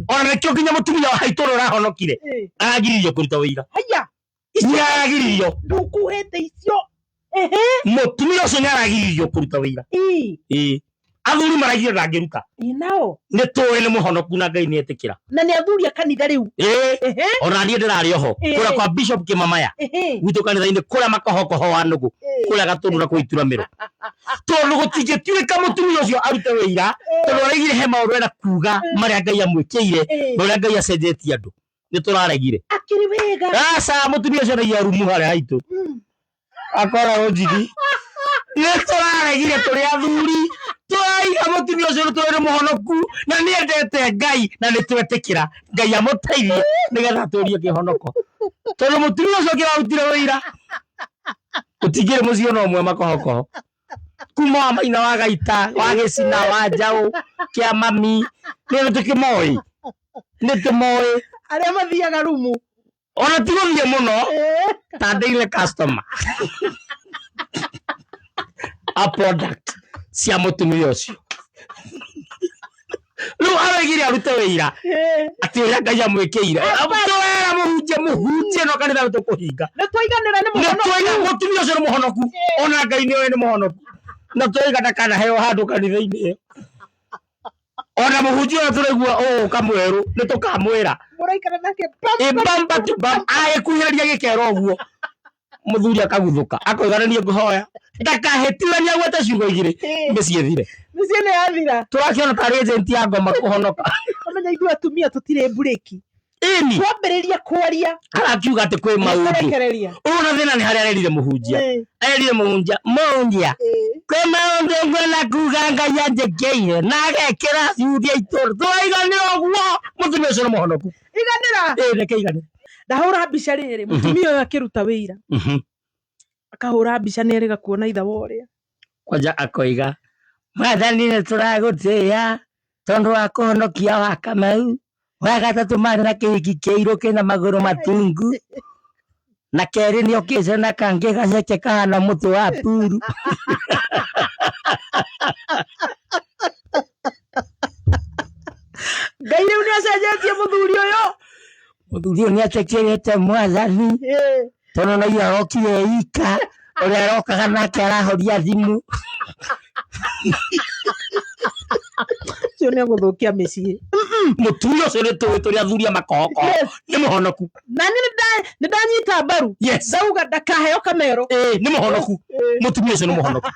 ona kyo kinya mutumia wa haitoro rahonokire agiririo kuruta wira haya agiririo ndukuhete icio mutumia ucio nyaragiririo kuruta wira athuri maragire ndangiruta nao ni tuwe ni muhonoku na Ngai ni etikira na ni athuri akanitha riu ona nie ndirari oho kura kwa Bishop Kimamaya witu kanitha-ini kuria makohokoho wa nugu kuria gatundu na kuituramiro tondu gutingituika mutumia ucio arute wira tondu araigire he maundu ena kuga maria Ngai amwikiire na uria Ngai acenjetie andu ni turaregire akiri wega aca mutumia ucio na rumu haria haitu akora ujigi ni turaregire turi athuri twaiga mutumia ucio twere muhonoku na ni endete Ngai na ni twetikira Ngai amuteithie nigetha turie kihonoko tondu mutumia ucio kirarutire wira utigire mucio no mwe makohokoho kuma wa Maina wa Gaita wa Gicina wa Njau kia mami ni tukimoi ni tumoi aria mathiaga rumu ona tiguthie muno ta daily customer a product cia mutumia ucio riu aregire arute wira ati uria Ngai amwikiire twera muhunjie no kanitha tukuhinga na twaiganira ni muhonoku mutumia ucio ni muhonoku ona Ngai ni we ni muhonoku na twaigana kana heo handu kanitha-ini ona muhunjia uria turaigua kamweru ni tukamwira muraikara nake bamba tu bamba kuhiraria gikero uguo muthuri akaguthuka akoiganania nguhoya ndakahĩtithania gwete ciugo igĩrĩ mĩciĩ thire mĩciĩ nĩ yathira tũrakiona tarĩ agent ya ngoma kũhonoka omenya ithuĩ atumia tũtirĩ mburĩki ini twambĩrĩria kwaria arakiuga atĩ kwĩ maũndũ ũna thĩna nĩ harĩa arerire mũhunjia arerire mũhunjia kwĩ maũndũ ngwenda kuga Ngai anjĩkĩire na agekĩra ciuthi ya itũũra tũraiganĩra ũguo mũtumia ũcio nĩ mũhonoku iganĩra reke iganĩra ndahũra mbica rĩrĩ mutumia ũyũ akĩruta wĩra akahũra mbica nĩerĩga kuona ithe wa ũrĩa kwanja akoiga Mwathani nĩ tũragũtĩĩa tondũ wa kũhonokia wa Kamau wa gatatũ marĩ na kĩhiki kĩirũ kĩna magũrũ matungu na kerĩ nĩ okĩte na kangĩ gaceke kahana mũtĩ wa puru Ngai rĩu nĩ acenjetie mũthuri ũyũ nĩ atekĩrĩte Mwathani tondũ na iyo arokire ika ũrĩa arokaga nake arahoria thimũ cio nĩ agũthũkia mĩciĩ mutumia ũcio nĩ tũĩ tũrĩ athuri a makohoko nĩ mũhonoku na nĩ ndanyita mbaru ndauga ndakaheo kamero nĩ mũhonoku mutumia ũcio nĩ mũhonoku